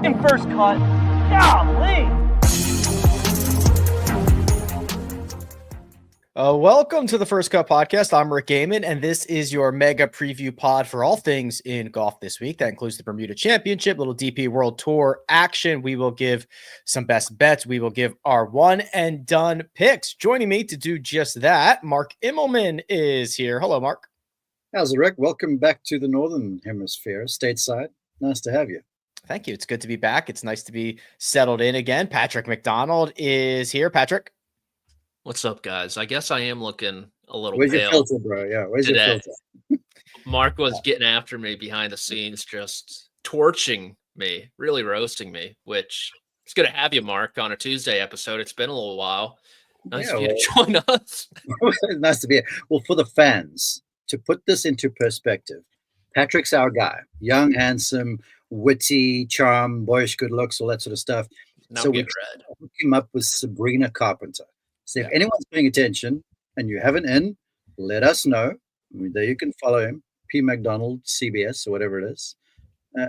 in first cut. Golly! Welcome to the First Cut Podcast. I'm Rick Gehman, and this is your mega preview pod for all things in golf this week. That includes the Bermuda Championship, little DP World Tour action. We will give some best bets. We will give our one and done picks. Joining me to do just that, Mark Immelman is here. Hello, Mark. How's it, Rick? Welcome back to the Northern Hemisphere, stateside. Nice to have you. Thank you. It's good to be back. It's nice to be settled in again. Patrick McDonald is here. Patrick. What's up, guys? I guess I am looking a little Where's pale. Your filter, bro? Yeah, where's today. Your filter? Mark was getting after me behind the scenes, just torching me, really roasting me, which it's good to have you, Mark, on a Tuesday episode. It's been a little while. Nice of you to join us. Nice to be here. Well, for the fans, to put this into perspective, Patrick's our guy. Young, handsome, witty, charm, boyish good looks, all that sort of stuff. Now so we we hooked him up with Sabrina Carpenter. So if anyone's paying attention and you haven't in, let us know. There you can follow him, P McDonald, CBS, or whatever it is.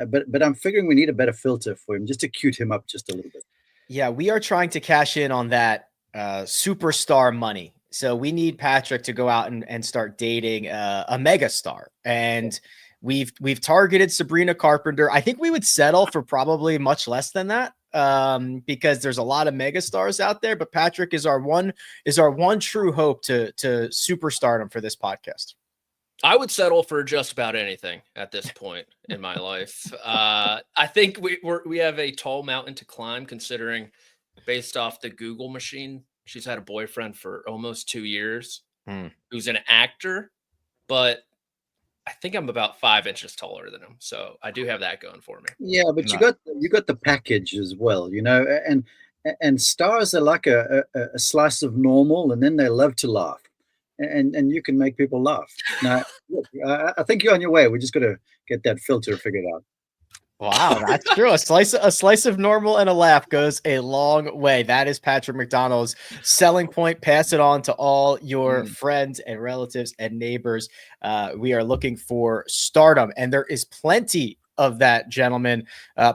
But I'm figuring we need a better filter for him just to cute him up just a little bit. Yeah, we are trying to cash in on that superstar money. So we need Patrick to go out and start dating a mega star. And we've targeted Sabrina Carpenter. I think we would settle for probably much less than that. Because there's a lot of mega stars out there, but Patrick is our one true hope to superstardom for this podcast. I would settle for just about anything at this point in my life. I think we have a tall mountain to climb, considering based off the Google machine, she's had a boyfriend for almost 2 years, who's an actor, but I think I'm about 5 inches taller than him, so I do have that going for me. Yeah, but you got the package as well, you know. And stars are like a slice of normal, and then they love to laugh, and you can make people laugh. Now, look, I think you're on your way. We just got to get that filter figured out. Wow, that's true. A slice of normal and a laugh goes a long way. That is Patrick McDonald's selling point. Pass it on to all your friends and relatives and neighbors. We are looking for stardom, and there is plenty of that, gentlemen,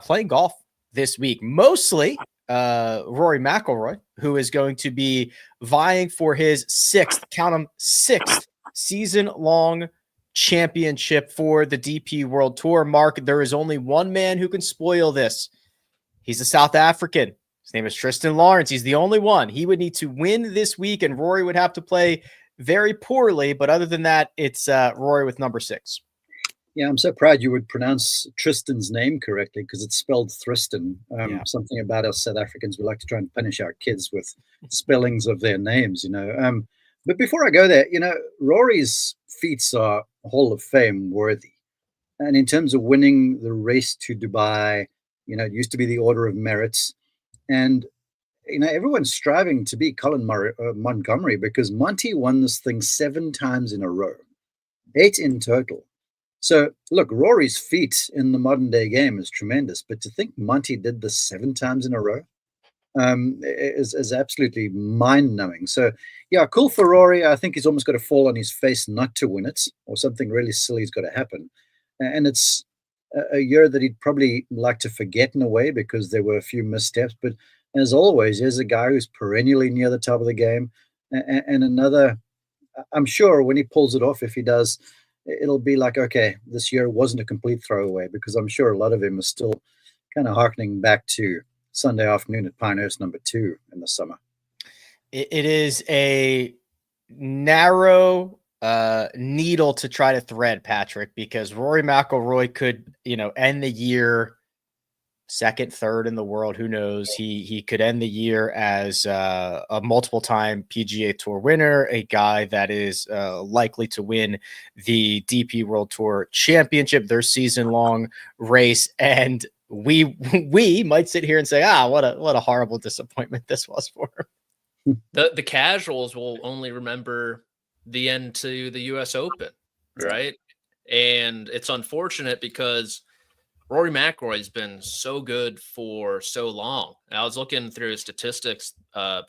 playing golf this week. Mostly Rory McIlroy, who is going to be vying for his sixth season-long championship for the DP World Tour. Mark, there is only one man who can spoil this. He's a South African. His name is Tristan Lawrence. He's the only one. He would need to win this week, and Rory would have to play very poorly. But other than that, it's Rory with number 6. Yeah, I'm so proud you would pronounce Tristan's name correctly, because it's spelled Thriston. Something about us South Africans, we like to try and punish our kids with spellings of their names, you know. But before I go there, you know, Rory's feats are Hall of Fame worthy. And in terms of winning the race to Dubai, you know, it used to be the Order of Merits. And, you know, everyone's striving to beat Colin Montgomery, because Monty won this thing 7 times in a row, 8 in total. So, look, Rory's feat in the modern day game is tremendous. But to think Monty did this 7 times in a row is absolutely mind-numbing. So, yeah, cool for Rory. I think he's almost got to fall on his face not to win it, or something really silly's got to happen. And it's a year that he'd probably like to forget in a way, because there were a few missteps. But as always, here's a guy who's perennially near the top of the game. And another, I'm sure when he pulls it off, if he does, it'll be like, okay, this year wasn't a complete throwaway, because I'm sure a lot of him is still kind of hearkening back to Sunday afternoon at Pinehurst number 2 in the summer. It is a narrow needle to try to thread, Patrick, because Rory McIlroy could, you know, end the year second, third in the world. Who knows? He could end the year as a multiple-time PGA Tour winner, a guy that is likely to win the DP World Tour Championship, their season-long race, and we might sit here and say, what a horrible disappointment this was for him. The casuals will only remember the end to the U.S. Open, right? And it's unfortunate, because Rory McIlroy has been so good for so long. I was looking through his statistics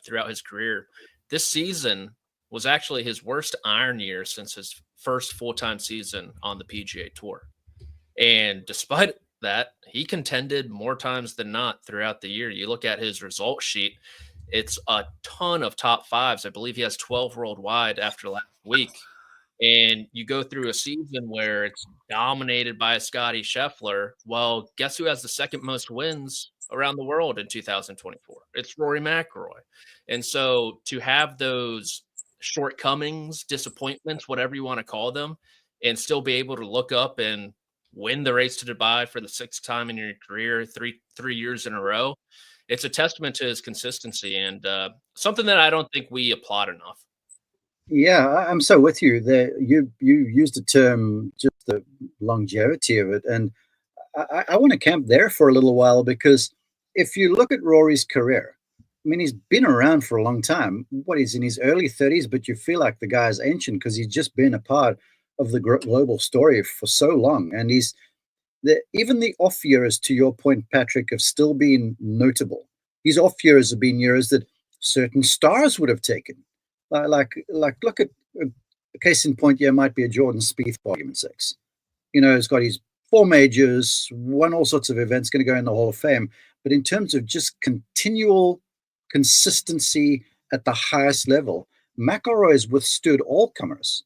throughout his career. This season was actually his worst iron year since his first full-time season on the PGA Tour. And despite that he contended more times than not throughout the year. You look at his result sheet, it's a ton of top fives. I believe he has 12 worldwide after last week. And you go through a season where it's dominated by a Scotty Scheffler. Well, guess who has the second most wins around the world in 2024? It's Rory McIlroy. And so to have those shortcomings, disappointments, whatever you want to call them, and still be able to look up and win the race to Dubai for the sixth time in your career, three years in a row, it's a testament to his consistency and something that I don't think we applaud enough. Yeah, I'm so with you. You used the term just the longevity of it, and I want to camp there for a little while because if you look at Rory's career, I mean, he's been around for a long time. What, he's in his early 30s, but you feel like the guy's ancient because he's just been a part of the global story for so long, and even the off years, to your point, Patrick, have still been notable. These off years have been years that certain stars would have taken. Look at a case in point here might be a Jordan Spieth, for argument's sakes. You know, he's got his 4 majors, won all sorts of events, going to go in the Hall of Fame. But in terms of just continual consistency at the highest level, McIlroy has withstood all comers.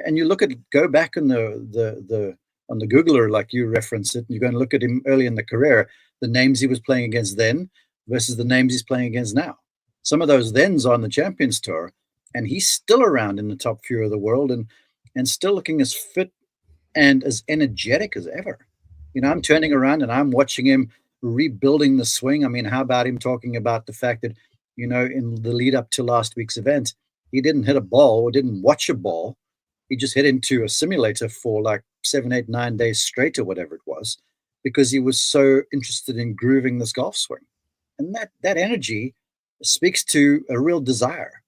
And you go back on the Googler, like you referenced it, and you're going to look at him early in the career, the names he was playing against then versus the names he's playing against now. Some of those thens are on the Champions Tour, and he's still around in the top few of the world and still looking as fit and as energetic as ever. You know, I'm turning around and I'm watching him rebuilding the swing. I mean, how about him talking about the fact that, you know, in the lead up to last week's event, he didn't hit a ball or didn't watch a ball. He just hit into a simulator for like 7, 8, 9 days straight or whatever it was, because he was so interested in grooving this golf swing. And that energy speaks to a real desire.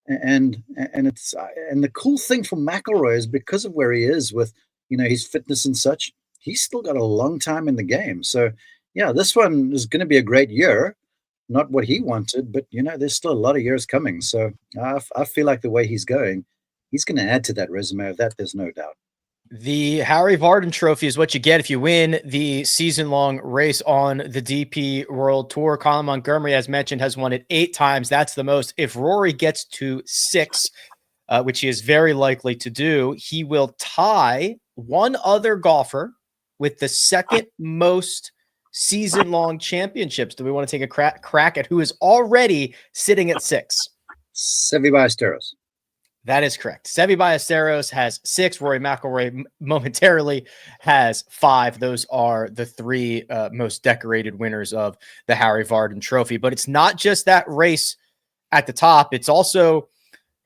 And the cool thing for McIlroy is because of where he is with, you know, his fitness and such, he's still got a long time in the game. So yeah, this one is going to be a great year. Not what he wanted, but you know, there's still a lot of years coming. So I feel like the way he's going, he's going to add to that resume. Of that, there's no doubt. The Harry Vardon Trophy is what you get if you win the season-long race on the DP World Tour. Colin Montgomery, as mentioned, has won it 8 times. That's the most. If Rory gets to 6, which he is very likely to do, he will tie one other golfer with the second most season-long championships. Do we want to take a crack at who is already sitting at 6? Seve Ballesteros. That is correct. Seve Ballesteros has 6. Rory McIlroy momentarily has 5. Those are the 3 most decorated winners of the Harry Vardon Trophy. But it's not just that race at the top. It's also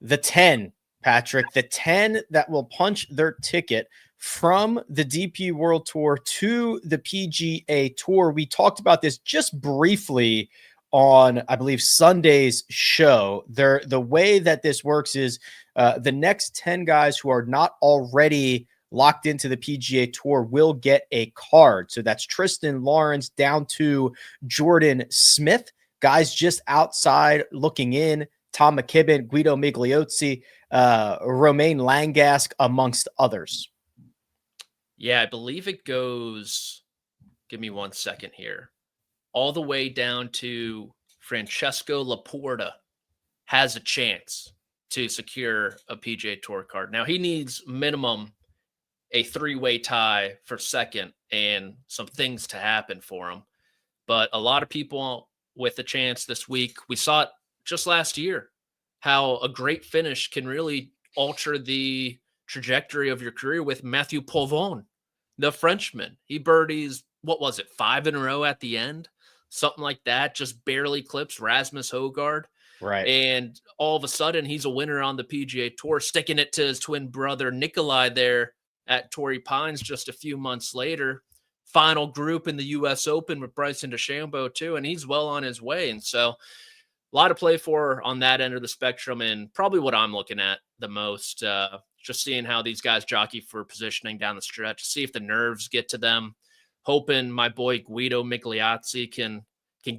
the 10, Patrick, the 10 that will punch their ticket from the DP World Tour to the PGA Tour. We talked about this just briefly on, I believe, Sunday's show. The way that this works is the next 10 guys who are not already locked into the PGA Tour will get a card. So that's Tristan Lawrence down to Jordan Smith, guys just outside looking in, Tom McKibben, Guido Migliozzi, Romain Langasque, amongst others. Yeah, I believe it goes, give me 1 second here, all the way down to Francesco Laporta has a chance to secure a PGA Tour card. Now, he needs minimum a 3-way tie for second and some things to happen for him. But a lot of people with a chance this week, we saw it just last year, how a great finish can really alter the trajectory of your career with Mathieu Pauvon, the Frenchman. He birdies, what was it, 5 in a row at the end? Something like that, just barely clips Rasmus Højgaard. Right. And all of a sudden, he's a winner on the PGA Tour, sticking it to his twin brother, Nikolai, there at Torrey Pines just a few months later. Final group in the U.S. Open with Bryson DeChambeau, too, and he's well on his way. And so a lot to play for on that end of the spectrum, and probably what I'm looking at the most, just seeing how these guys jockey for positioning down the stretch, see if the nerves get to them. Hoping my boy Guido Migliozzi can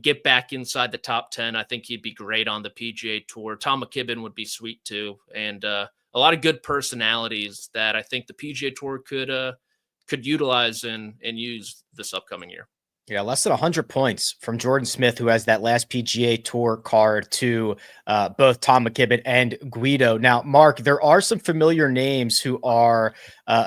get back inside the top 10. I think he'd be great on the PGA Tour. Tom McKibben would be sweet too. And a lot of good personalities that I think the PGA Tour could could utilize and use this upcoming year. Yeah, less than 100 points from Jordan Smith, who has that last PGA Tour card, to both Tom McKibben and Guido. Now, Mark, there are some familiar names who are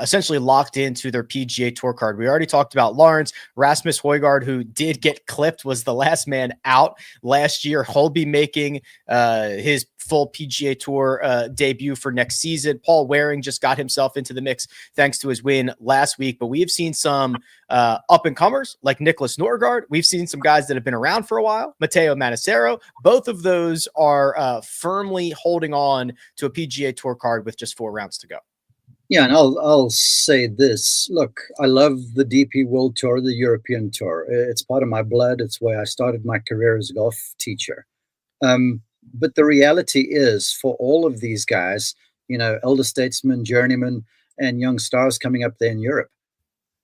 essentially locked into their PGA Tour card. We already talked about Lawrence. Rasmus Højgaard, who did get clipped, was the last man out last year. He'll be making his full PGA Tour debut for next season. Paul Waring just got himself into the mix thanks to his win last week. But we have seen some up-and-comers like Nicholas Norgard. We've seen some guys that have been around for a while. Matteo Manassero. Both of those are firmly holding on to a PGA Tour card with just 4 rounds to go. Yeah, and I'll say this. Look, I love the DP World Tour, the European Tour. It's part of my blood. It's where I started my career as a golf teacher. But the reality is, for all of these guys, elder statesmen, journeymen, and young stars coming up there in Europe,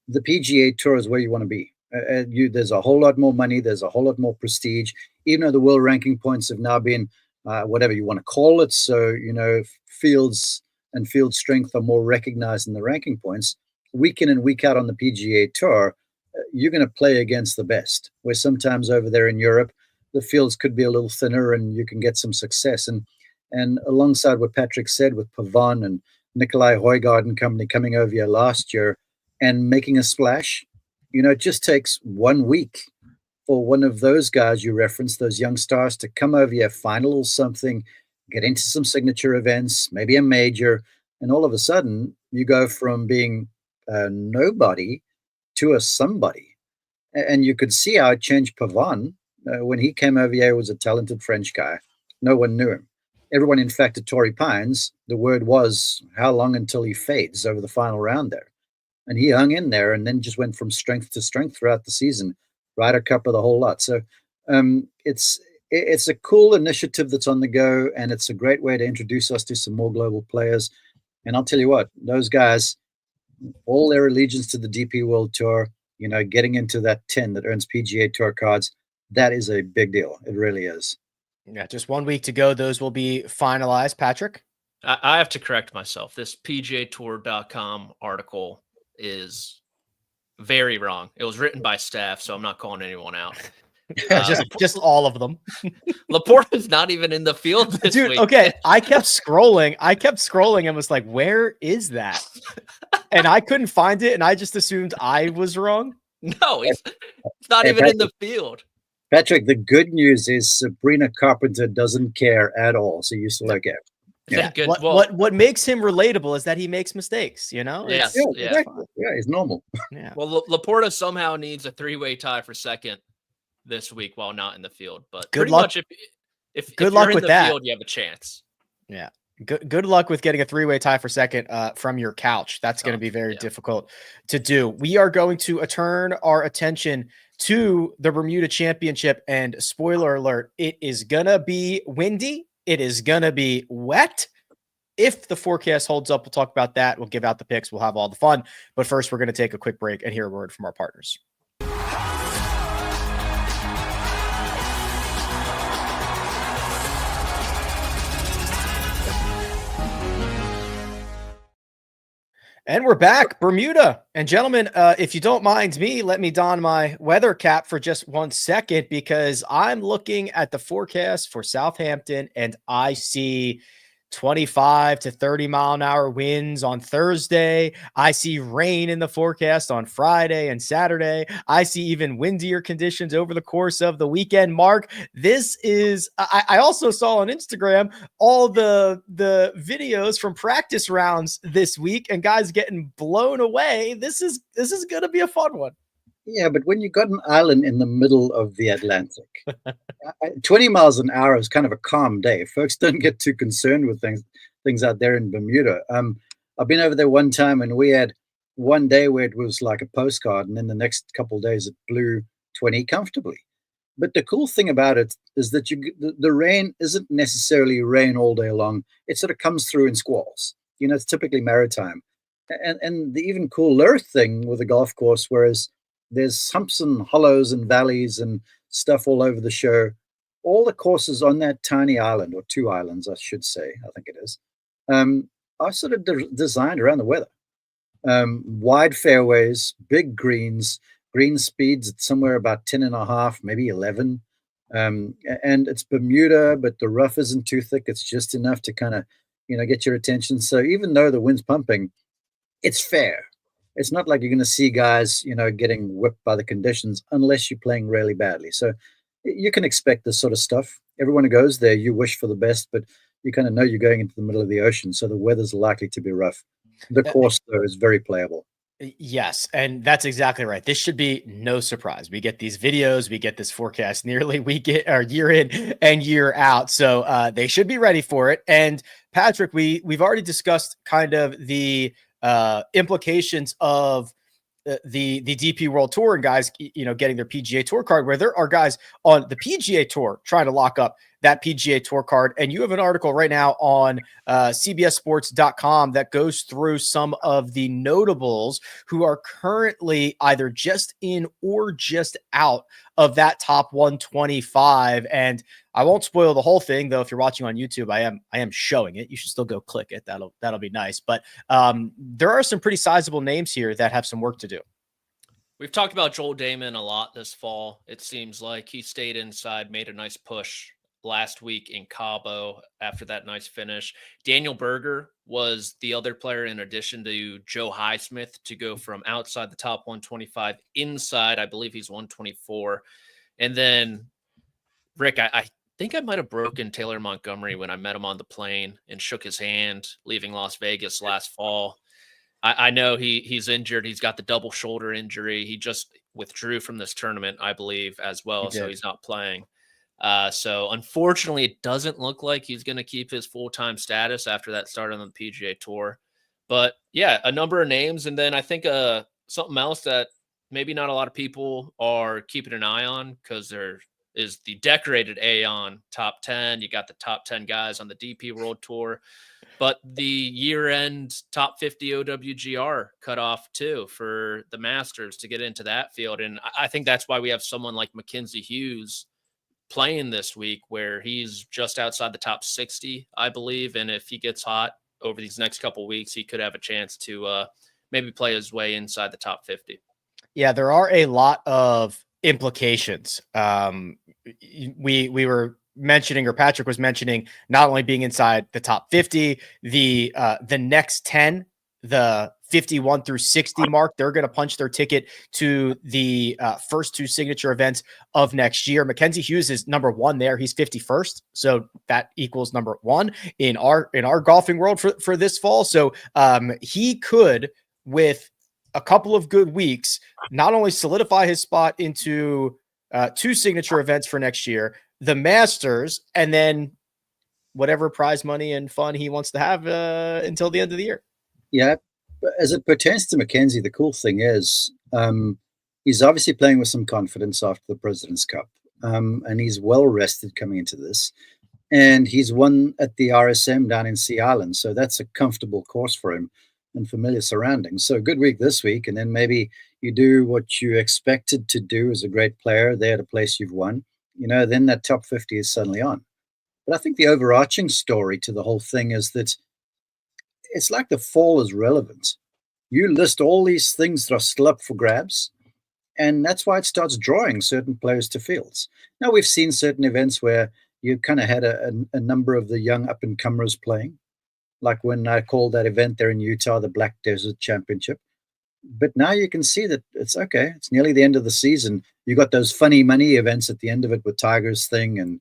the PGA Tour is where you want to be. There's a whole lot more money. There's a whole lot more prestige. Even though the world ranking points have now been whatever you want to call it, so fields and field strength are more recognized in the ranking points. Week in and week out on the PGA Tour, you're going to play against the best. Where sometimes over there in Europe, the fields could be a little thinner, and you can get some success. And alongside what Patrick said with Pavon and Nicolai Højgaard and company coming over here last year and making a splash, it just takes 1 week for one of those guys you referenced, those young stars, to come over here, find a little something, get into some signature events, maybe a major, and all of a sudden you go from being a nobody to a somebody. And you could see how it changed Pavon. When he came over here, he was a talented French guy. No one knew him. Everyone, in fact, at Torrey Pines, the word was, how long until he fades over the final round there? And he hung in there and then just went from strength to strength throughout the season, Ryder Cup of the whole lot. So it's a cool initiative that's on the go, and it's a great way to introduce us to some more global players. And I'll tell you what, those guys, all their allegiance to the DP World Tour, getting into that 10 that earns PGA Tour cards, that is a big deal. It really is. Yeah, just 1 week to go. Those will be finalized. Patrick? I have to correct myself. This PGAtour.com article is very wrong. It was written by staff, so I'm not calling anyone out. Just all of them. Laporte is not even in the field this week. Okay, I kept scrolling and was like, where is that? And I couldn't find it, and I just assumed I was wrong. No, he's not even in the field. Patrick, the good news is Sabrina Carpenter doesn't care at all, so you still okay. Yeah. What makes him relatable is that he makes mistakes, Yes. Yeah, exactly. Yeah, he's normal. Yeah. Well, Laporta somehow needs a 3-way tie for second this week while not in the field. But good luck. Much if good you're luck in with the that. field, you have a chance. Yeah. Good luck with getting a 3-way tie for second from your couch. That's going to be very difficult to do. We are going to turn our attention to the Bermuda Championship, and spoiler alert, it is going to be windy. It is going to be wet. If the forecast holds up, we'll talk about that. We'll give out the picks. We'll have all the fun. But first, we're going to take a quick break and hear a word from our partners. And we're back, Bermuda. And gentlemen, if you don't mind me, let me don my weather cap for just 1 second, because I'm looking at the forecast for Southampton and I see 25 to 30 mile an hour winds on Thursday. I see rain in the forecast on Friday and Saturday. I see even windier conditions over the course of the weekend. Mark, this is, I also saw on Instagram all the videos from practice rounds this week and guys getting blown away. This is going to be a fun one. Yeah, but when you got an island in the middle of the Atlantic, 20 miles an hour is kind of a calm day. Folks don't get too concerned with things out there in Bermuda. I've been over there one time, and we had one day where it was like a postcard, and then the next couple of days it blew 20 comfortably. But the cool thing about it is that the rain isn't necessarily rain all day long. It sort of comes through in squalls. It's typically maritime. And the even cooler thing with a golf course, whereas there's humps and hollows and valleys and stuff all over the show, all the courses on that tiny island, or 2 islands, I should say, I think it is, are sort of designed around the weather. Wide fairways, big greens, green speeds at somewhere about 10.5, maybe 11. And it's Bermuda, but the rough isn't too thick. It's just enough to kind of, get your attention. So even though the wind's pumping, it's fair. It's not like you're going to see guys, getting whipped by the conditions unless you're playing really badly. So you can expect this sort of stuff. Everyone who goes there, you wish for the best, but you kind of know you're going into the middle of the ocean, so the weather's likely to be rough. The course, though, is very playable. Yes, and that's exactly right. This should be no surprise. We get these videos, we get this forecast nearly year in and year out. So they should be ready for it. And Patrick, we've already discussed kind of the implications of the DP World Tour and guys, getting their PGA Tour card, where there are guys on the PGA Tour trying to lock up that PGA Tour card. And you have an article right now on CBSSports.com that goes through some of the notables who are currently either just in or just out of that top 125. And I won't spoil the whole thing, though. If you're watching on YouTube, I am showing it. You should still go click it. That'll be nice. But there are some pretty sizable names here that have some work to do. We've talked about Joel Dahmen a lot this fall. It seems like he stayed inside, made a nice push last week in Cabo after that nice finish. Daniel Berger was the other player in addition to Joe Highsmith to go from outside the top 125 inside. I believe he's 124. And then Rick, I think I might have broken Taylor Montgomery when I met him on the plane and shook his hand leaving Las Vegas last fall. I know he's injured. He's got the double shoulder injury. He just withdrew from this tournament, I believe, as well. So he's not playing. So unfortunately, it doesn't look like he's going to keep his full-time status after that start on the PGA Tour. But yeah, a number of names. And then I think something else that maybe not a lot of people are keeping an eye on, because there is the decorated Aon top 10. You got the top 10 guys on the DP World Tour, but the year-end top 50 OWGR cutoff too for the Masters to get into that field. And I think that's why we have someone like Mackenzie Hughes playing this week, where he's just outside the top 60, I believe. And if he gets hot over these next couple of weeks, he could have a chance to maybe play his way inside the top 50. Yeah, there are a lot of implications. We were mentioning, or Patrick was mentioning, not only being inside the top 50, the next 10, the 51 through 60 mark, they're going to punch their ticket to the first two signature events of next year. Mackenzie Hughes is number one there. He's 51st. So that equals number one in our golfing world for this fall. So he could, with a couple of good weeks, not only solidify his spot into two signature events for next year, the Masters, and then whatever prize money and fun he wants to have until the end of the year. Yeah. As it pertains to Mackenzie, the cool thing is he's obviously playing with some confidence after the President's Cup, and he's well rested coming into this. And he's won at the RSM down in Sea Island, so that's a comfortable course for him and familiar surroundings. So good week this week, and then maybe you do what you expected to do as a great player there at a place you've won. Then that top 50 is suddenly on. But I think the overarching story to the whole thing is that it's like the fall is relevant. You list all these things that are still up for grabs, and that's why it starts drawing certain players to fields. Now, we've seen certain events where you kind of had a number of the young up-and-comers playing, like when I called that event there in Utah, the Black Desert Championship. But now you can see that it's okay. It's nearly the end of the season. You got those funny money events at the end of it with Tiger's thing and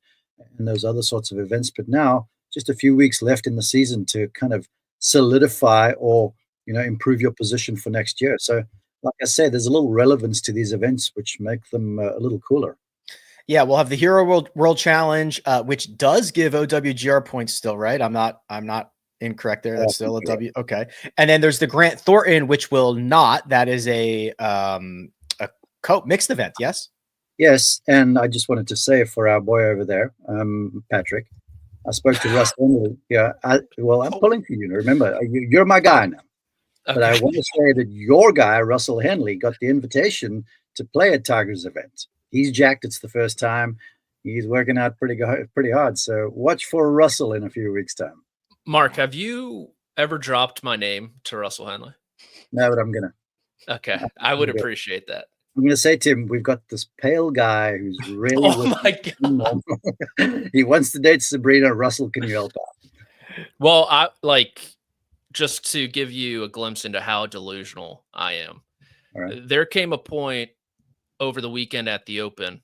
those other sorts of events. But now, just a few weeks left in the season to kind of solidify or improve your position for next year. So like I said, there's a little relevance to these events which make them a little cooler. Yeah, we'll have the Hero World Challenge, which does give OWGR points still, right? I'm not incorrect there. That's still a W. Okay. And then there's the Grant Thornton, which will not. That is a mixed event, yes? Yes, and I just wanted to say for our boy over there, Patrick, I spoke to Russ Henley. Yeah, I'm pulling for you. Remember, you're my guy now. Okay. But I want to say that your guy, Russell Henley, got the invitation to play at Tiger's event. He's jacked. It's the first time. He's working out pretty hard. So watch for Russell in a few weeks' time. Mark, have you ever dropped my name to Russell Henley? No, but I'm gonna. Okay, I would Okay. appreciate that. I'm gonna say to him, we've got this pale guy who's really. Oh my god! He wants to date Sabrina. Russell, can you help out? Well, I like just to give you a glimpse into how delusional I am. All right. There came a point over the weekend at the Open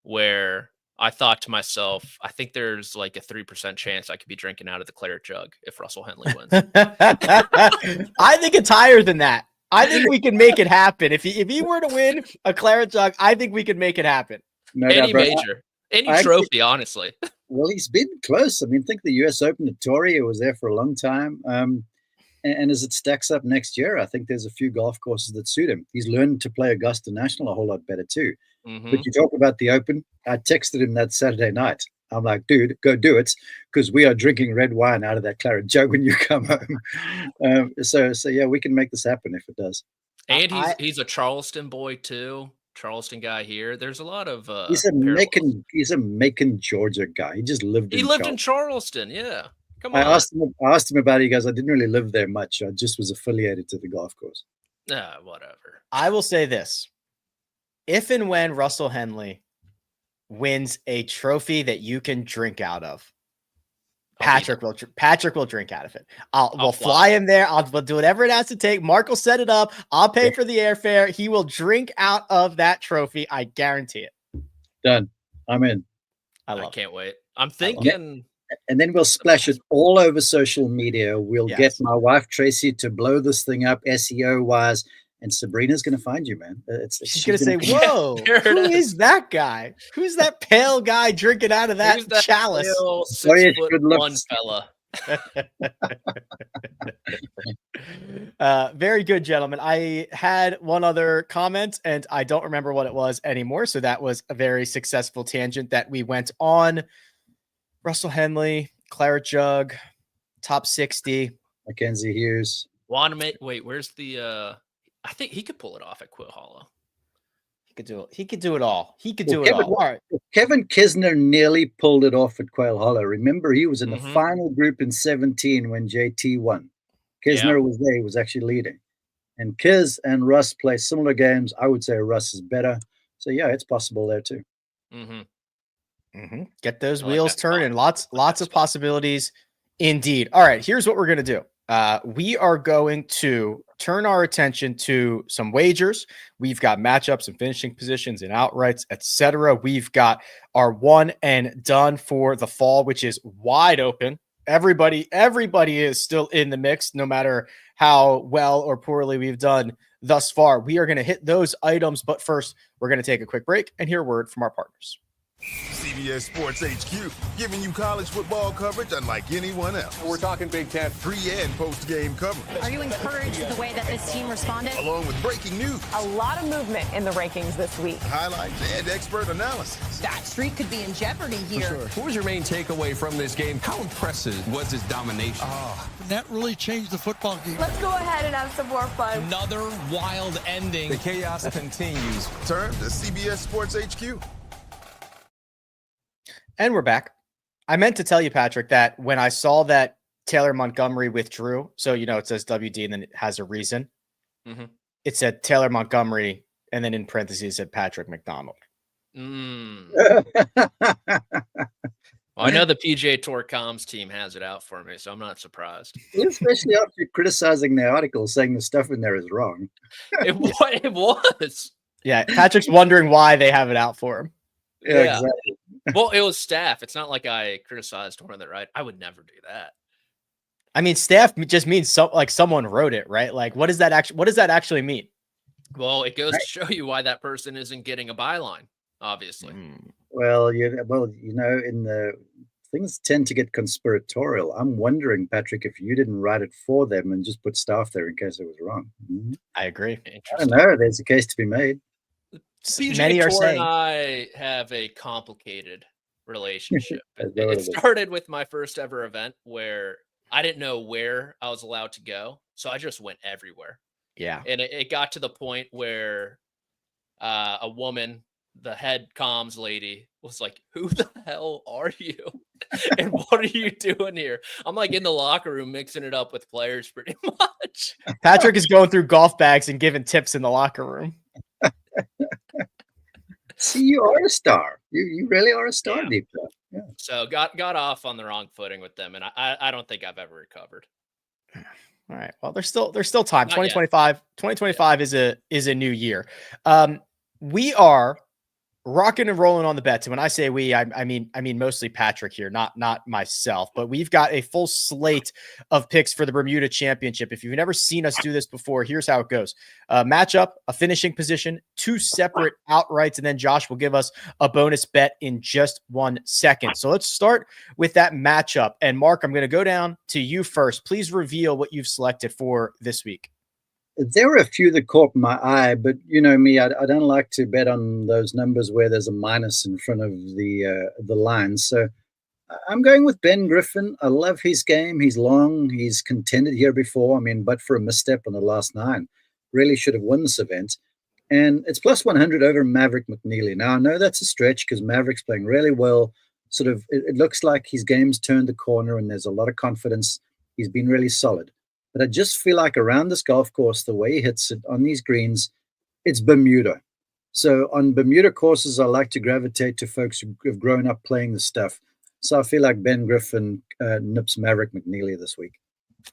where I thought to myself, I think there's like a 3% chance I could be drinking out of the claret jug if Russell Henley wins. I think it's higher than that. I think we can make it happen. If he were to win a claret jug, I think we could make it happen. No Any doubt, bro. major, any trophy, honestly. Well, he's been close. I mean, think the U.S. Open at Torrey. He was there for a long time. And as it stacks up next year, I think there's a few golf courses that suit him. He's learned to play Augusta National a whole lot better too. Mm-hmm. But you talk about the Open. I texted him that Saturday night. I'm like, dude, go do it, because we are drinking red wine out of that claret jug when you come home. So yeah, we can make this happen if it does. And he's a Charleston boy too. Charleston guy here. There's a lot of he's a Macon, Georgia guy. He just lived in Charleston. Yeah. Come on. I asked him about it. He goes, I didn't really live there much. I just was affiliated to the golf course. Whatever. I will say this. If and when Russell Henley wins a trophy that you can drink out of, Patrick will drink out of it. We'll fly him there. We'll do whatever it has to take. Mark will set it up. I'll pay for the airfare. He will drink out of that trophy. I guarantee it. Done. I'm in. I can't wait. I'm thinking. And then we'll splash it all over social media. We'll get my wife Tracy to blow this thing up SEO wise. And Sabrina's going to find you, man. She's going to say, whoa, who is that guy? Who's that pale guy drinking out of that chalice? 6'1" fella. Very good, gentlemen. I had one other comment, and I don't remember what it was anymore. So that was a very successful tangent that we went on. Russell Henley, claret jug, top 60. Mackenzie Hughes. Wait, where's the... I think he could pull it off at Quail Hollow. He could do it. He could do it all. He could do it all. All right. Kevin Kisner nearly pulled it off at Quail Hollow. Remember, he was in the final group in 17 when JT won. Kisner was there. He was actually leading. And Kiz and Russ play similar games. I would say Russ is better. So, yeah, it's possible there too. Get those wheels turning. Lots of possibilities indeed. All right, here's what we're going to do. We are going to turn our attention to some wagers. We've got matchups and finishing positions and outrights, etc. We've got our one and done for the fall, which is wide open. Everybody is still in the mix, no matter how well or poorly we've done thus far. We are going to hit those items, but first, we're going to take a quick break and hear a word from our partners. CBS Sports HQ, giving you college football coverage unlike anyone else. We're talking Big Ten. Pre- and post-game coverage. Are you encouraged with the way that this team responded? Along with breaking news. A lot of movement in the rankings this week. Highlights and expert analysis. That streak could be in jeopardy here. Sure. What was your main takeaway from this game? How impressive was his domination? That really changed the football game. Let's go ahead and have some more fun. Another wild ending. The chaos continues. Turn to CBS Sports HQ. And we're back. I meant to tell you, Patrick, that when I saw that Taylor Montgomery withdrew, so, it says WD and then it has a reason. It said Taylor Montgomery, and then in parentheses it said Patrick McDonald. I know the PGA Tour comms team has it out for me, so I'm not surprised. Especially after criticizing the article, saying the stuff in there is wrong. It was. Yeah, Patrick's wondering why they have it out for him. Yeah, exactly. Well, it was staff. It's not like I criticized one of it, right? I would never do that. I mean, staff just means someone wrote it, right? Like, what does that actually mean? Well, it goes to show you why that person isn't getting a byline, obviously. Well, in the things tend to get conspiratorial. I'm wondering, Patrick, if you didn't write it for them and just put staff there in case it was wrong. I agree. I don't know. There's a case to be made. PGA Tour and I have a complicated relationship. It started with my first ever event where I didn't know where I was allowed to go, so I just went everywhere. Yeah. And it got to the point where a woman, the head comms lady, was like, "Who the hell are you?" And what are you doing here? I'm like in the locker room mixing it up with players pretty much. Patrick is going through golf bags and giving tips in the locker room. See, you are a star. You really are a star, Yeah. deep down. Yeah. So got off on the wrong footing with them, and I don't think I've ever recovered. All right. Well, there's still time. Not yet. 2025 is a new year. We are rocking and rolling on the bets. And when I say we, I mean mostly Patrick here, not myself, but we've got a full slate of picks for the Bermuda Championship. If you've never seen us do this before, here's how it goes. Matchup, a finishing position, 2 separate outrights, and then Josh will give us a bonus bet in just 1 second. So let's start with that matchup. And Mark, I'm going to go down to you first. Please reveal what you've selected for this week. There were a few that caught my eye, but you know me, I don't like to bet on those numbers where there's a minus in front of the line. So I'm going with Ben Griffin. I love his game. He's long. He's contended here before. I mean, but for a misstep on the last 9, really should have won this event. And it's plus 100 over Maverick McNeely. Now, I know that's a stretch because Maverick's playing really well. Sort of, it looks like his game's turned the corner and there's a lot of confidence. He's been really solid. But I just feel like around this golf course, the way he hits it on these greens, it's Bermuda. So on Bermuda courses, I like to gravitate to folks who have grown up playing the stuff. So I feel like Ben Griffin nips Maverick McNeely this week.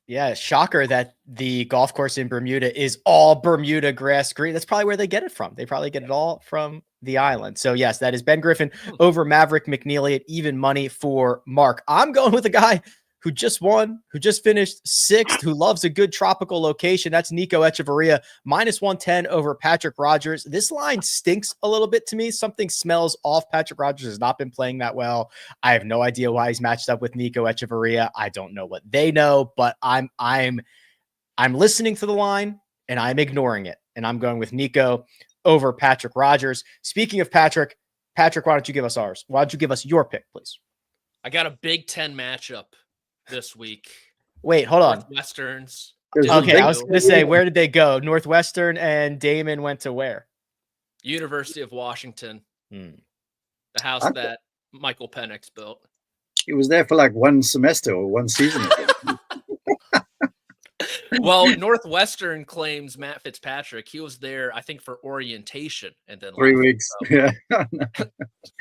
Yeah, shocker that the golf course in Bermuda is all Bermuda grass green. That's probably where they get it from. They probably get it all from the island. So yes, that is Ben Griffin over Maverick McNeely at even money for Mark. I'm going with a guy who just won, who just finished 6th, who loves a good tropical location. That's Nico Echeverria, minus 110 over Patrick Rogers. This line stinks a little bit to me. Something smells off. Patrick Rogers has not been playing that well. I have no idea why he's matched up with Nico Echeverria. I don't know what they know, but I'm listening to the line and I'm ignoring it. And I'm going with Nico over Patrick Rogers. Speaking of Patrick, why don't you give us ours? Why don't you give us your pick, please? I got a Big Ten matchup this week. Wait, hold on. Northwesterns. Okay, I was going to say, where did they go? Northwestern and Damon went to where? University of Washington. The house that Michael Penix built. He was there for like 1 semester or 1 season. Well, Northwestern claims Matt Fitzpatrick. He was there, I think, for orientation and then 3 weeks. Yeah.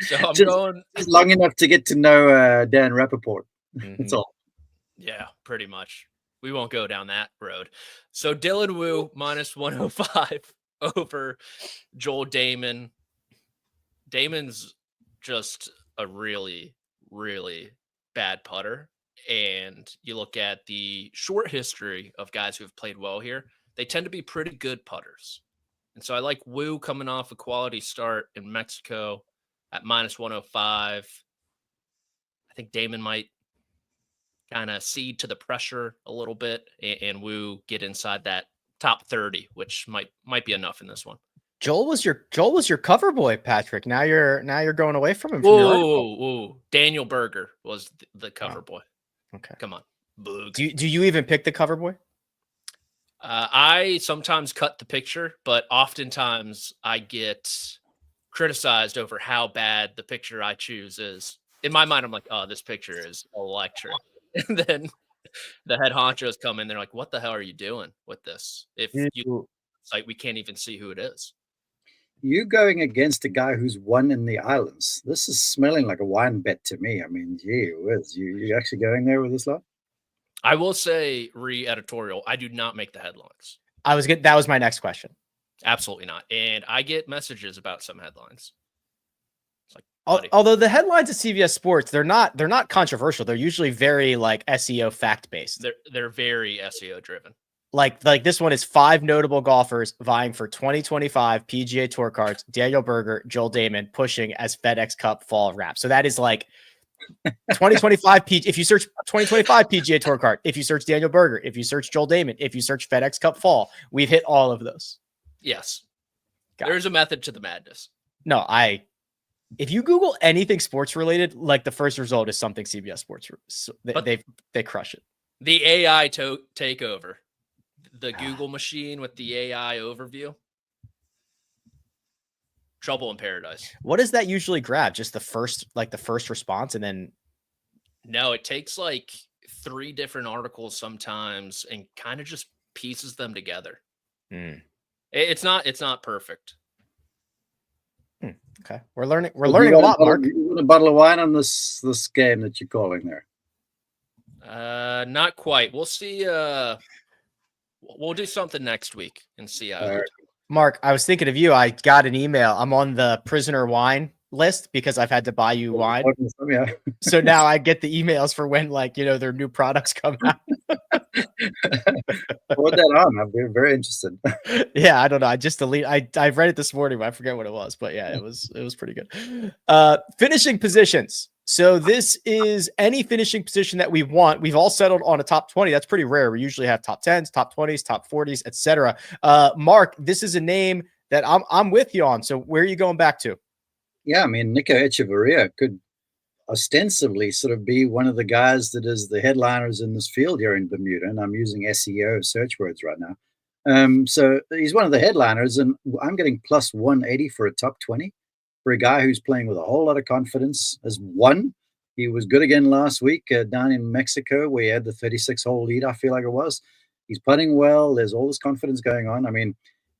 So I'm just going long enough to get to know Dan Rappaport. That's all. Yeah, pretty much. We won't go down that road. So Dylan Wu minus 105 over Joel Damon. Damon's just a really, really bad putter. And you look at the short history of guys who have played well here, they tend to be pretty good putters. And so I like Wu coming off a quality start in Mexico at minus 105. I think Damon might kind of cede to the pressure a little bit, and Wu get inside that top 30, which might be enough in this one. Joel was your cover boy, Patrick. Now you're going away from him. Whoa. Daniel Berger was the cover boy. Okay, come on. Boog. Do you even pick the cover boy? I sometimes cut the picture, but oftentimes I get criticized over how bad the picture I choose is. In my mind, I'm like, oh, this picture is electric. And then the head honchos come in. They're like, what the hell are you doing with this? If you like, we can't even see who it is. You going against a guy who's won in the islands. This is smelling like a wine bet to me. I mean, gee whiz, you actually going there with this lot? I will say, editorial, I do not make the headlines. That was my next question. Absolutely not. And I get messages about some headlines. Although the headlines at CBS Sports, they're not controversial. They're usually very like SEO fact based. They're very SEO driven. Like this one is 5 notable golfers vying for 2025 PGA Tour cards. Daniel Berger, Joel Damon pushing as FedEx Cup fall wrap. So that is like 2025 if you search 2025 PGA Tour card, if you search Daniel Berger, if you search Joel Damon, if you search FedEx Cup fall, we've hit all of those. Yes. There's a method to the madness. No, if you Google anything sports related, like the first result is something CBS Sports. So they crush it. The AI takeover, the Google machine with the AI overview. Trouble in paradise. What does that usually grab? Just the first response, and then No, it takes like 3 different articles sometimes and kind of just pieces them together. It's not perfect. Okay. We're learning a lot, Mark. You want a bottle of wine on this game that you're calling there? Not quite. We'll see. We'll do something next week and see how. Mark, I was thinking of you. I got an email. I'm on the prisoner wine list because I've had to buy you wine. Yeah. So now I get the emails for when, like, their new products come out. Put that on. I'm very interested. Yeah, I don't know. I just I read it this morning, but I forget what it was. But yeah, it was pretty good. Finishing positions. So this is any finishing position that we want. We've all settled on a top 20. That's pretty rare. We usually have top 10s, top 20s, top 40s, etc. Mark, this is a name that I'm with you on. So where are you going back to? Yeah, I mean, Nico Echeverria could ostensibly sort of be one of the guys that is the headliners in this field here in Bermuda, and I'm using SEO search words right now. So he's one of the headliners, and I'm getting plus 180 for a top 20 for a guy who's playing with a whole lot of confidence. Has won. He was good again last week down in Mexico, where he had the 36-hole lead, I feel like it was. He's putting well. There's all this confidence going on. I mean,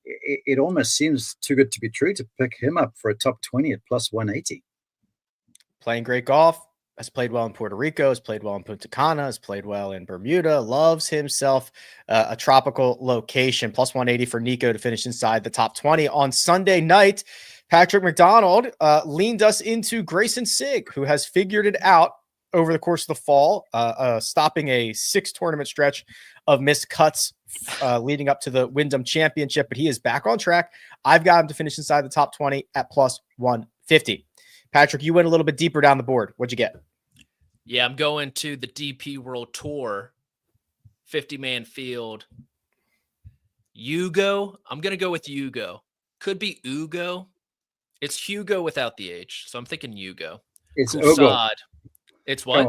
it almost seems too good to be true to pick him up for a top 20 at plus 180. Playing great golf, has played well in Puerto Rico, has played well in Punta Cana, has played well in Bermuda, loves himself a tropical location. Plus 180 for Nico to finish inside the top 20. On Sunday night, Patrick McDonald leaned us into Grayson Sigg, who has figured it out over the course of the fall, stopping a 6-tournament stretch of missed cuts leading up to the Wyndham Championship, but he is back on track. I've got him to finish inside the top 20 at plus 150. Patrick, you went a little bit deeper down the board. What'd you get? Yeah, I'm going to the DP World Tour, 50-man field. Hugo. I'm going to go with Hugo. Could be Ugo. It's Hugo without the H, so I'm thinking Hugo. It's Cousad. Ugo. It's what?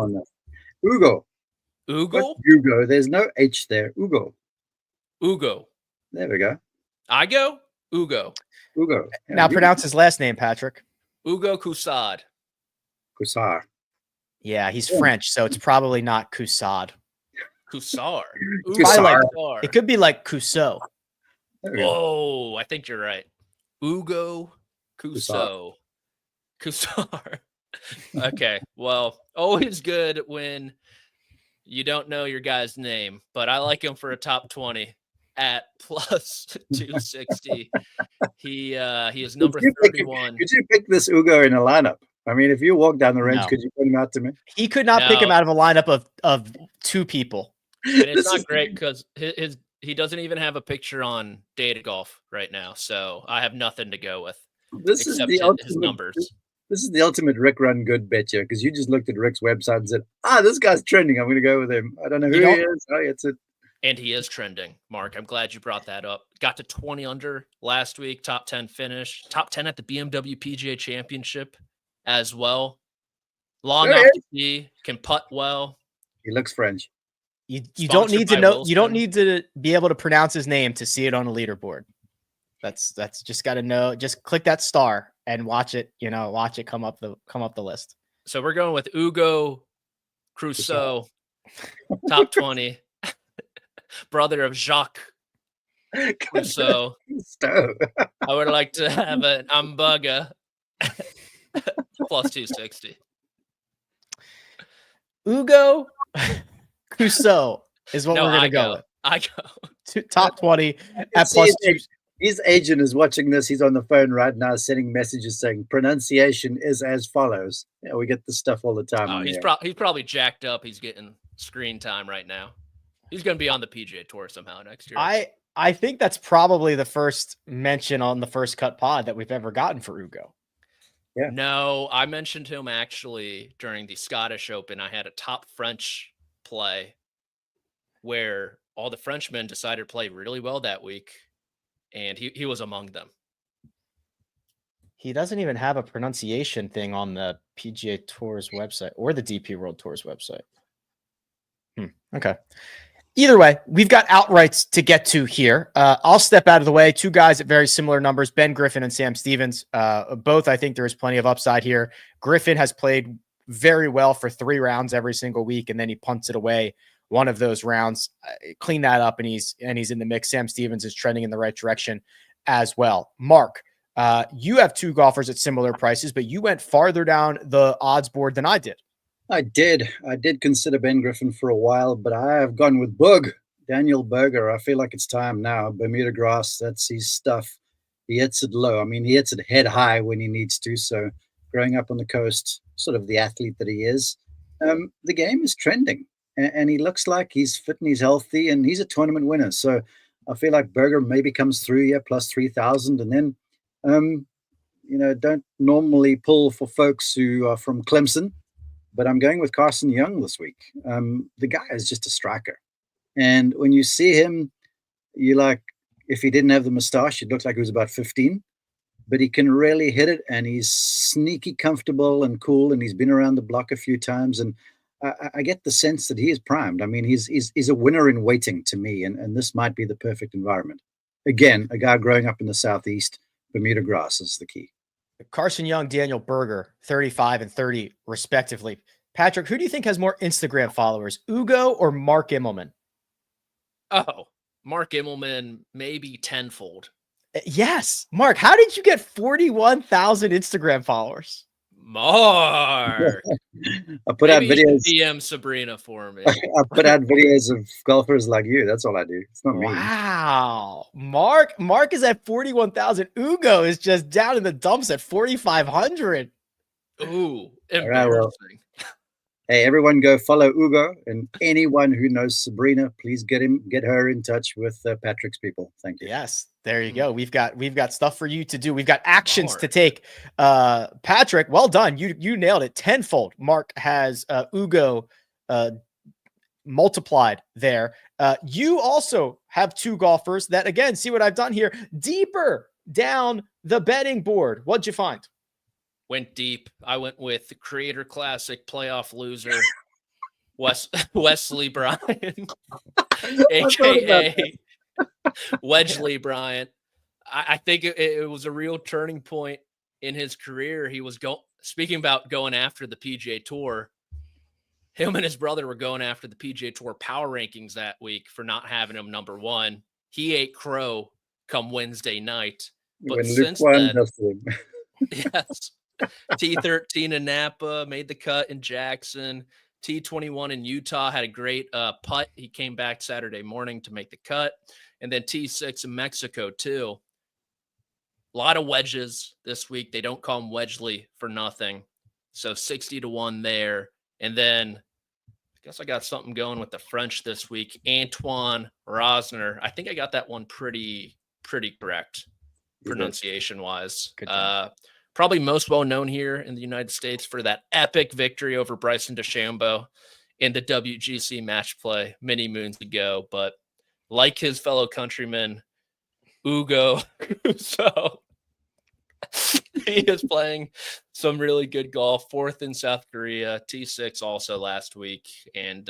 Ugo. Ugo? Hugo. There's no H there. Ugo. Ugo. There we go. I go? Ugo. Ugo. Yeah, now pronounce his last name, Patrick. Ugo Cousad. Cousar. Yeah, he's French, so it's probably not Cousad. Cousar. It could be like Cousseau. Oh, I think you're right. Ugo Cousseau. Cousar. Okay, well, always good when you don't know your guy's name, but I like him for a top 20 at plus 260. He is number 31. Could you pick this Ugo in a lineup? I mean, if you walk down the range, could you point him out to me? He could not pick him out of a lineup of 2 people. And it's not great because he doesn't even have a picture on Data Golf right now, so I have nothing to go with except his numbers. This is the ultimate Rick Run Good bet here, because you just looked at Rick's website and said, this guy's trending. I'm going to go with him. I don't know who he is. Oh, it's it. And he is trending, Mark. I'm glad you brought that up. Got to 20 under last week, top 10 finish, top 10 at the BMW PGA Championship as well. Long off the tee, can putt well. He looks French. You don't need to know. Wilson. You don't need to be able to pronounce his name to see it on a leaderboard. That's just got to know. Just click that star and watch it. Watch it come up the list. So we're going with Ugo Crusoe, top 20, brother of Jacques Crusoe. I would like to have an Umbuga plus 260. Ugo Crusoe is what we're going to go with. I go. Top 20 at plus 2. His agent is watching this. He's on the phone right now sending messages saying pronunciation is as follows. Yeah, we get this stuff all the time. Oh, he's probably jacked up. He's getting screen time right now. He's going to be on the PGA Tour somehow next year. I think that's probably the first mention on the First Cut pod that we've ever gotten for Ugo. Yeah. No, I mentioned him actually during the Scottish Open. I had a top French play where all the Frenchmen decided to play really well that week. And he was among them. He doesn't even have a pronunciation thing on the PGA Tour's website or the DP World Tour's website. Okay. Either way, we've got outrights to get to here. I'll step out of the way. 2 guys at very similar numbers, Ben Griffin and Sam Stevens. Both, I think there is plenty of upside here. Griffin has played very well for 3 rounds every single week, and then he punts it away one of those rounds. Clean that up, and he's in the mix. Sam Stevens is trending in the right direction as well. Mark, you have 2 golfers at similar prices, but you went farther down the odds board than I did. I did consider Ben Griffin for a while, but I have gone with Daniel Berger. I feel like it's time now. Bermuda grass, that's his stuff. He hits it low. I mean, he hits it head high when he needs to. So growing up on the coast, sort of the athlete that he is, the game is trending, and he looks like he's fit and he's healthy, and he's a tournament winner. So I feel like Berger maybe comes through here plus 3,000, and then, don't normally pull for folks who are from Clemson, but I'm going with Carson Young this week. The guy is just a striker. And when you see him, you like, if he didn't have the mustache, it looked like he was about 15, but he can really hit it, and he's sneaky comfortable and cool, and he's been around the block a few times, and I get the sense that he is primed. I mean, he's a winner in waiting to me, and this might be the perfect environment. Again, a guy growing up in the Southeast, Bermuda grass is the key. Carson Young, Daniel Berger, 35 and 30 respectively. Patrick, who do you think has more Instagram followers, Ugo or Mark Immelman? Oh, Mark Immelman, maybe tenfold. Yes. Mark, how did you get 41,000 Instagram followers? Mark. I put out videos. DM Sabrina for me. I put out videos of golfers like you. That's all I do. It's not me. Wow. Mark is at 41,000. Ugo is just down in the dumps at 4,500. Ooh, embarrassing. Right, well, hey, everyone go follow Ugo, and anyone who knows Sabrina, please get her in touch with Patrick's people. Thank you. Yes, there you go. We've got stuff for you to do. We've got actions to take. Patrick, well done. You nailed it tenfold. Mark has Ugo multiplied there. You also have 2 golfers that, again, see what I've done here, deeper down the betting board. What'd you find? Went deep. I went with the Creator Classic playoff loser, Wesley Bryant, a.k.a. Wedgley Bryant. I think it was a real turning point in his career. He was speaking about going after the PGA Tour. Him and his brother were going after the PGA Tour power rankings that week for not having him number 1. He ate crow come Wednesday night. But when since Luke then, yes. T13 in Napa, made the cut in Jackson. T21 in Utah, had a great putt. He came back Saturday morning to make the cut. And then T6 in Mexico, too. A lot of wedges this week. They don't call him Wedgley for nothing. So 60-1 there. And then I guess I got something going with the French this week. Antoine Rosner. I think I got that one pretty correct pronunciation-wise. Probably most well-known here in the United States for that epic victory over Bryson DeChambeau in the WGC match play many moons ago. But like his fellow countryman, Ugo, so he is playing some really good golf. 4th in South Korea, T6 also last week. And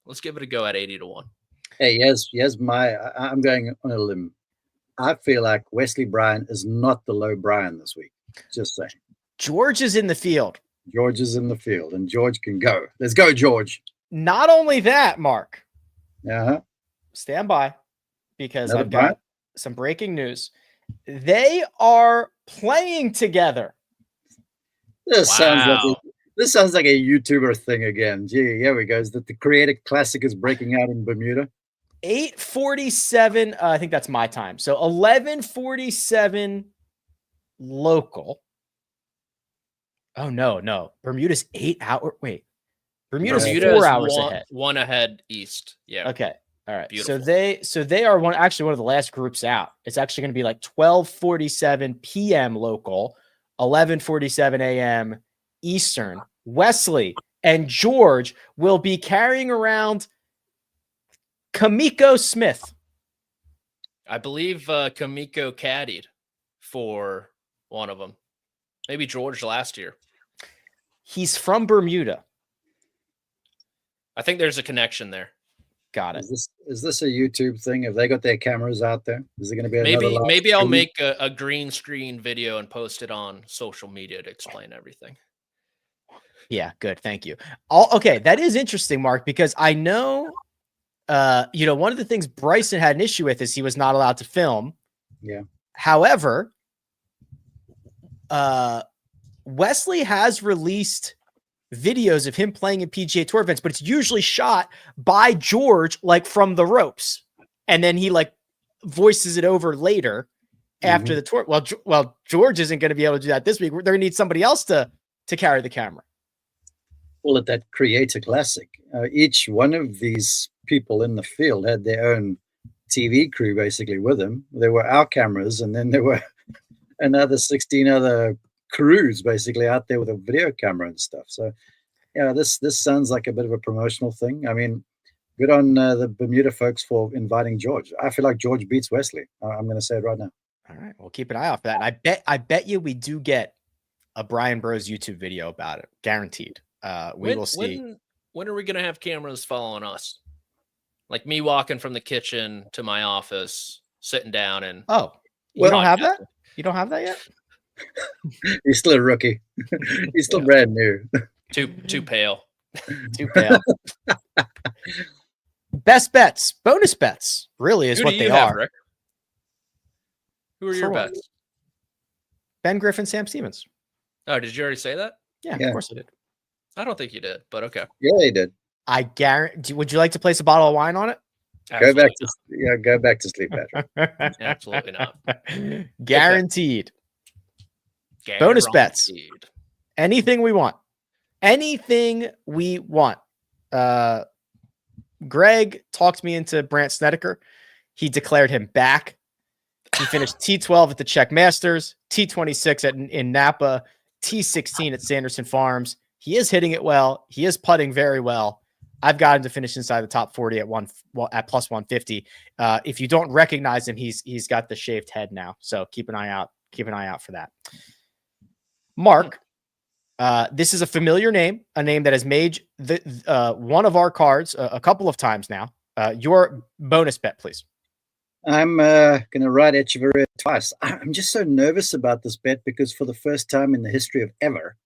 let's give it a go at 80-1. Hey, I'm going on a limb. I feel like Wesley Bryan is not the low Bryan this week. Just saying. George is in the field. George is in the field, and George can go. Let's go, George. Not only that, Mark. Stand by, because I've got some breaking news. They are playing together. This sounds like a YouTuber thing again. Gee, here we go. Is that the Creator Classic is breaking out in Bermuda? 8:47. I think that's my time. So 11:47 local. Oh no. Bermuda's 8 hours. Wait. Bermuda's 4 hours ahead. One ahead east. Yeah. Okay. All right. Beautiful. So they are one of the last groups out. It's actually going to be like 12:47 p.m. local, 11:47 a.m. Eastern. Wesley and George will be carrying around Kamiko Smith. I believe Kamiko caddied for one of them. Maybe George last year. He's from Bermuda. I think there's a connection there. Got it. Is this a YouTube thing? Have they got their cameras out there? Is it going to be maybe I'll make a green screen video and post it on social media to explain everything. Yeah, good. Thank you. Okay, that is interesting, Mark, because I know, one of the things Bryson had an issue with is he was not allowed to film. Yeah. However, Wesley has released videos of him playing in PGA Tour events, but it's usually shot by George, like from the ropes, and then he like voices it over later after the tour. Well, George isn't going to be able to do that this week. They're going to need somebody else to carry the camera. Well, at that Creator Classic, each one of these people in the field had their own TV crew basically with them. There were our cameras, and then there were another 16 other crews basically out there with a video camera and stuff. So, yeah, this sounds like a bit of a promotional thing. I mean, good on the Bermuda folks for inviting George. I feel like George beats Wesley. I'm going to say it right now. All right, we'll keep an eye out for that. And I bet you we do get a Brian Bros YouTube video about it, guaranteed. We will see. When are we going to have cameras following us? Like me walking from the kitchen to my office, sitting down, and you don't have that? You don't have that yet? He's still a rookie. He's still brand new. Too pale. Too pale. Best bets, bonus bets, really is Who what do they you have, are. Rick? Who are your what? bets? Ben Griffin, Sam Stevens. Oh, did you already say that? Yeah, of course I did. I don't think you did, but okay. Yeah, he did. I guarantee. Would you like to place a bottle of wine on it? Go back to sleep, Patrick. Absolutely not. Guaranteed. Bonus bets. Anything we want. Anything we want. Greg talked me into Brandt Snedeker. He declared him back. He finished T12 at the Czech Masters, T26 in Napa, T16 at Sanderson Farms. He is hitting it well. He is putting very well. I've got him to finish inside the top 40 at plus 150. If you don't recognize him, he's got the shaved head now. So keep an eye out. Keep an eye out for that. Mark, this is a familiar name, a name that has made one of our cards a couple of times now. Your bonus bet, please. I'm going to ride Echeverria twice. I'm just so nervous about this bet because for the first time in the history of ever,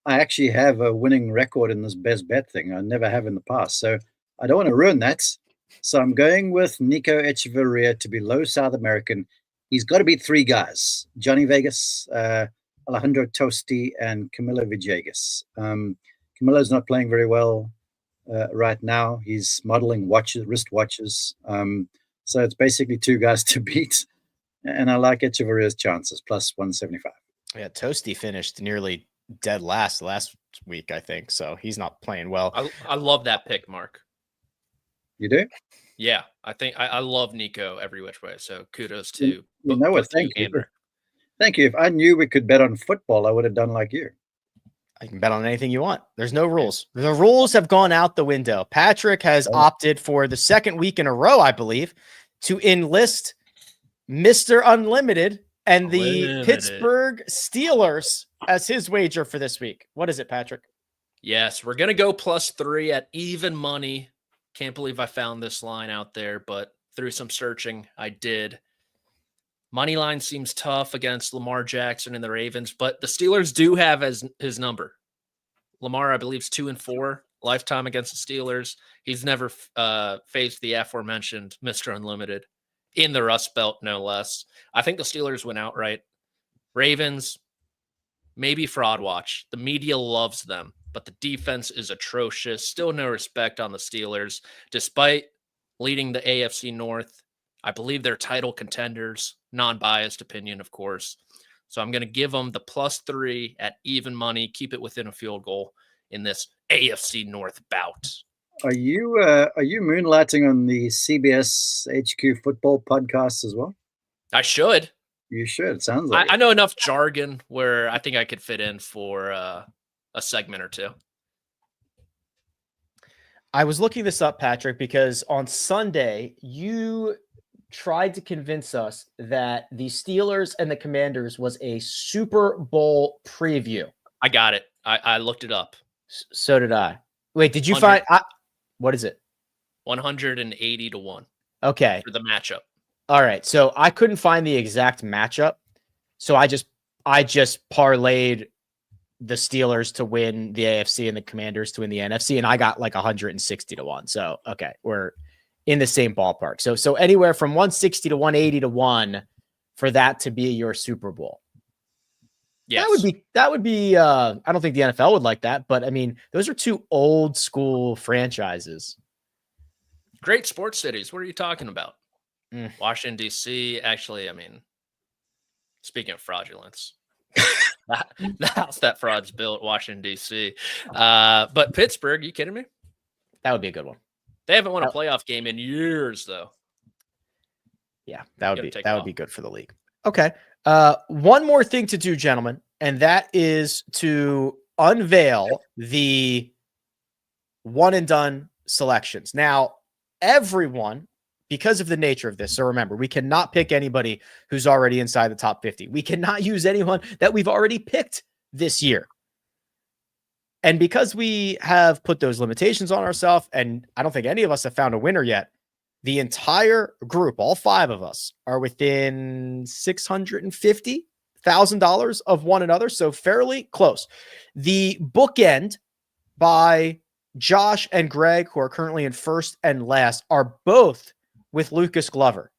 I actually have a winning record in this best bet thing. I never have in the past. So I don't want to ruin that. So I'm going with Nico Echeverria to be low South American. He's got to beat three guys: Johnny Vegas, Alejandro Tosti, and Camilo Villegas. Camilo's not playing very well right now. He's modeling wrist watches. So it's basically two guys to beat. And I like Echeverria's chances, plus 175. Yeah, Tosti finished nearly dead last week, I think. So he's not playing well. I love that pick, Mark. You do? Yeah, I think I love Nico every which way. So kudos to you know what? Thank you. Thank you. If I knew we could bet on football, I would have done like you. I can bet on anything you want. There's no rules. The rules have gone out the window. Patrick has opted for the second week in a row, I believe, to enlist Mr. Unlimited and the Pittsburgh Steelers as his wager for this week. What is it, Patrick? Yes, we're going to go +3 at even money. Can't believe I found this line out there, but through some searching, I did. Money line seems tough against Lamar Jackson and the Ravens, but the Steelers do have his number. Lamar, I believe, is 2-4 lifetime against the Steelers. He's never faced the aforementioned Mr. Unlimited in the Rust Belt, no less. I think the Steelers win outright. Ravens, maybe fraud watch. The media loves them, but the defense is atrocious. Still no respect on the Steelers, despite leading the AFC North. I believe they're title contenders. Non-biased opinion, of course. So I'm going to give them the +3 at even money. Keep it within a field goal in this AFC North bout. Are you moonlighting on the CBS HQ football podcast as well? I should. You should. It sounds like I know enough jargon where I think I could fit in for a segment or two. I was looking this up, Patrick, because on Sunday you tried to convince us that the Steelers and the Commanders was a Super Bowl preview. I got it. I looked it up. So did I. Wait, did you find what is it? 180 to 1. Okay. For the matchup. All right. So I couldn't find the exact matchup. So I just parlayed the Steelers to win the AFC and the Commanders to win the NFC, and I got like 160 to 1. So okay, we're in the same ballpark. So anywhere from 160 to 180 to 1 for that to be your Super Bowl. Yes. That would be I don't think the NFL would like that, but I mean, those are two old school franchises. Great sports cities. What are you talking about? Washington, D.C. Actually, I mean, speaking of fraudulence, the house that fraud's built, Washington, D.C. But Pittsburgh, you kidding me? That would be a good one. They haven't won a playoff game in years, though. Yeah, that would be good for the league. Okay. One more thing to do, gentlemen, and that is to unveil the one and done selections. Now, everyone, because of the nature of this, so remember, we cannot pick anybody who's already inside the top 50. We cannot use anyone that we've already picked this year. And because we have put those limitations on ourselves, and I don't think any of us have found a winner yet, the entire group, all 5 of us, are within $650,000 of one another, so fairly close. The bookend by Josh and Greg, who are currently in first and last, are both with Lucas Glover.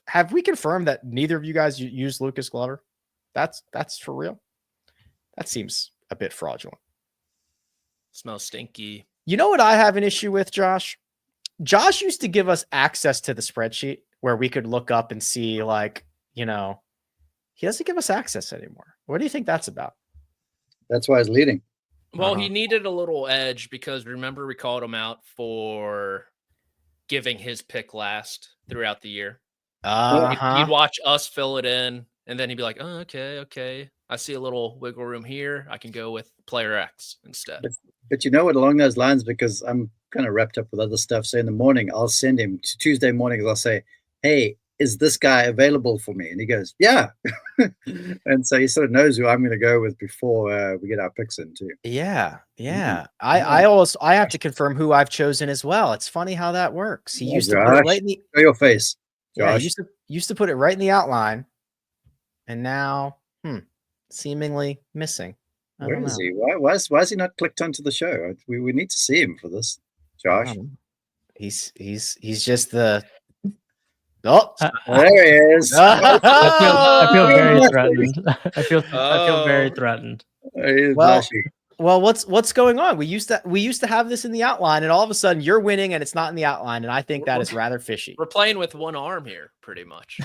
Have we confirmed that neither of you guys use Lucas Glover? That's for real? That seems a bit fraudulent. Smells stinky. You know what I have an issue with, Josh? Josh used to give us access to the spreadsheet where we could look up and see, like, he doesn't give us access anymore. What do you think that's about? That's why he's leading. Well, he needed a little edge because remember we called him out for giving his pick last throughout the year. He'd watch us fill it in, and then he'd be like, oh, okay. I see a little wiggle room here. I can go with player X instead. But you know what, along those lines, because I'm kind of wrapped up with other stuff. So in the morning, I'll send him Tuesday mornings. I'll say, hey, is this guy available for me? And he goes, yeah. And so he sort of knows who I'm going to go with before we get our picks in too. Yeah. I have to confirm who I've chosen as well. It's funny how that works. He used to put it right in show your face. Yeah, he used to put it right in the outline, and now seemingly missing. Where is he? Why is he not clicked onto the show? We need to see him for this, Josh. He's just the. Oh, there he is. I feel very threatened. I feel very threatened. Well, what's going on? We used to have this in the outline, and all of a sudden you're winning and it's not in the outline, and I think that is rather fishy. We're playing with one arm here, pretty much.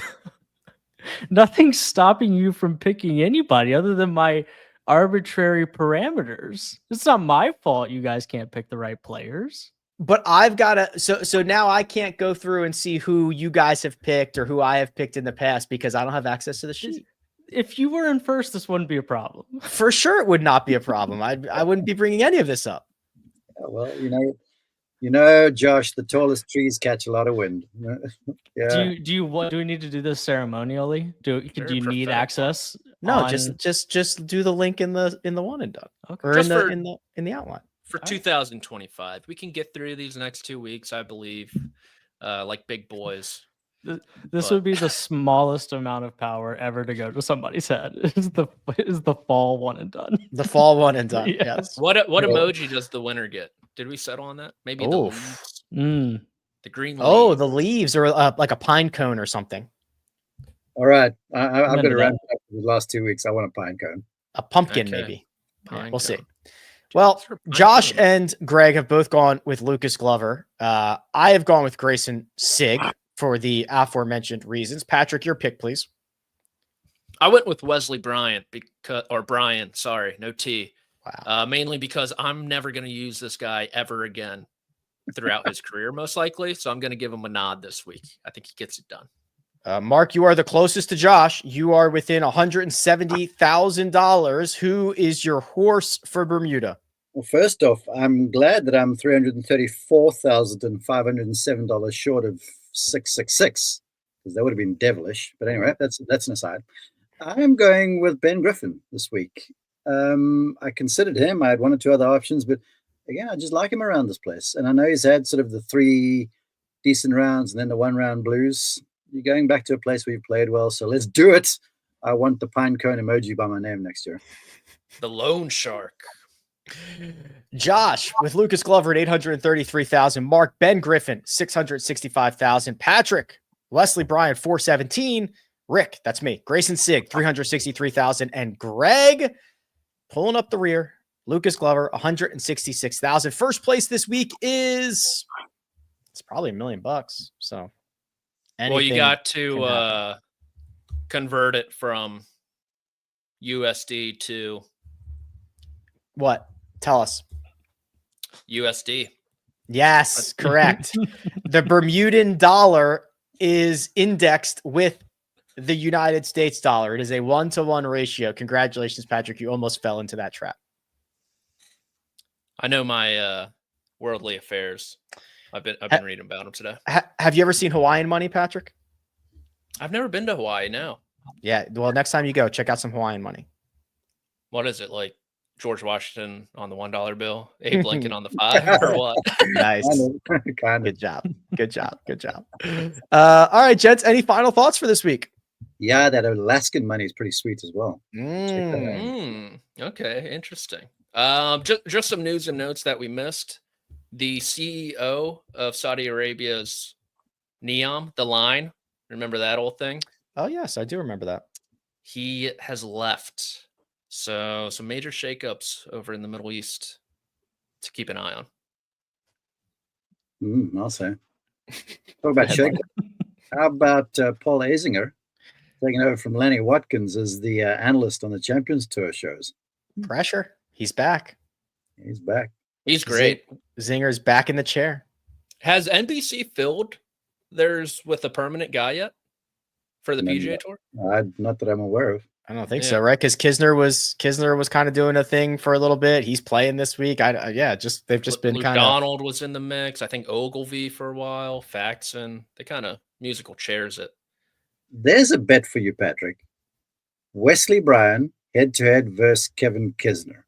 Nothing's stopping you from picking anybody other than my arbitrary parameters. It's not my fault you guys can't pick the right players. But I've got to, so now I can't go through and see who you guys have picked or who I have picked in the past because I don't have access to the sheet. If you were in first, this wouldn't be a problem. For sure, it would not be a problem. I wouldn't be bringing any of this up. Well, you know, Josh, the tallest trees catch a lot of wind. Yeah. Do we need to do this ceremonially? Do you need access? No, just do the link in the one and done. Okay. Or in the outline. For 2025, we can get through these next 2 weeks, I believe, like big boys. This would be the smallest amount of power ever to go to somebody's head. Is the fall one and done? The fall one and done. Yes. What emoji does the winner get? Did we settle on that? Maybe the leaves. The green leaves. Oh, the leaves, or like a pine cone or something. All right, I've got to wrap up the last 2 weeks. I want a pine cone. A pumpkin, maybe. We'll see. Well, Josh and Greg have both gone with Lucas Glover. I have gone with Grayson Sigg for the aforementioned reasons. Patrick, your pick, please. I went with Wesley Bryant Brian. Sorry, no T. Wow. Mainly because I'm never going to use this guy ever again throughout his career, most likely. So I'm going to give him a nod this week. I think he gets it done. Mark, you are the closest to Josh. You are within $170,000. Who is your horse for Bermuda? Well, first off, I'm glad that I'm $334,507 short of 666, because that would have been devilish. But anyway, that's an aside. I'm going with Ben Griffin this week. I considered him. I had one or two other options, but again, I just like him around this place. And I know he's had sort of the 3 decent rounds and then the 1 round blues. You're going back to a place where you played well, so let's do it. I want the pine cone emoji by my name next year. The loan shark. Josh with Lucas Glover at 833,000. Mark Ben Griffin 665,000. Patrick Wesley Bryan 417. Rick, that's me. Grayson Sig 363,000, and Greg pulling up the rear. Lucas Glover 166,000. First place this week is it's probably $1 million. So, well, you got to convert it from USD to what? Tell us. USD. Yes, correct. The Bermudan dollar is indexed with the United States dollar. It is a 1-to-1 ratio. Congratulations, Patrick. You almost fell into that trap. I know my worldly affairs. I've been reading about them today. Have you ever seen Hawaiian money, Patrick? I've never been to Hawaii. No. Yeah. Well, next time you go, check out some Hawaiian money. What is it like? George Washington on the $1 bill, Abe Lincoln on the 5, or what? Nice. Good job. Good job. Good job. All right, gents. Any final thoughts for this week? Yeah, that Alaskan money is pretty sweet as well. Okay, interesting. Just some news and notes that we missed. The CEO of Saudi Arabia's NEOM, the line, remember that old thing? Oh, yes, I do remember that. He has left. So some major shakeups over in the Middle East to keep an eye on. I'll say. Talk about shakeup. How about Paul Azinger taking over from Lenny Watkins as the analyst on the Champions Tour shows? Pressure. He's back. He's back. He's great. Zinger's back in the chair. Has NBC filled theirs with a permanent guy yet for the PGA Tour? Not that I'm aware of. I don't think so, right? Because Kisner was kind of doing a thing for a little bit. He's playing this week. They've just been kind of. McDonald was in the mix. I think Ogilvy for a while. Faxon. They kind of musical chairs it. There's a bet for you, Patrick. Wesley Bryan head-to-head versus Kevin Kisner.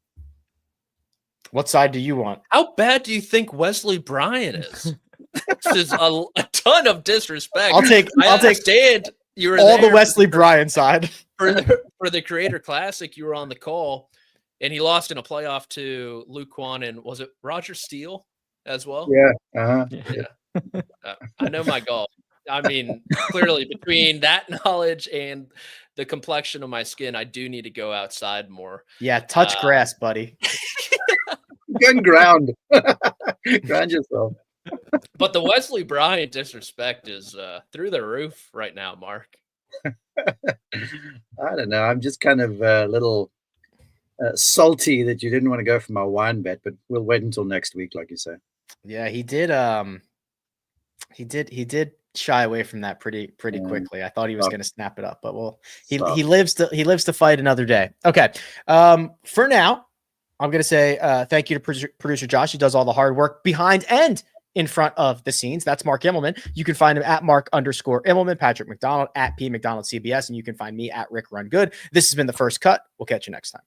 What side do you want? How bad do you think Wesley Bryan is? This is a ton of disrespect. I'll take you were all the Wesley Bryan side. For the Creator Classic, you were on the call, and he lost in a playoff to Luke Kwan, and was it Roger Steele as well? Yeah. Yeah. I know my golf. I mean, clearly between that knowledge and the complexion of my skin, I do need to go outside more. Yeah, touch grass, buddy. Good ground. Ground yourself. But the Wesley Bryan disrespect is through the roof right now, Mark. I don't know. I'm just kind of a little salty that you didn't want to go for my wine bet, but we'll wait until next week, like you say. Yeah, he did. He did shy away from that pretty quickly. I thought he was going to snap it up, but he lives to fight another day. Okay. For now, I'm going to say thank you to producer Josh. He does all the hard work behind and in front of the scenes. That's Mark Immelman. You can find him at Mark_Immelman, Patrick McDonald at P McDonald CBS, and you can find me at Rick Run Good. This has been The First Cut. We'll catch you next time.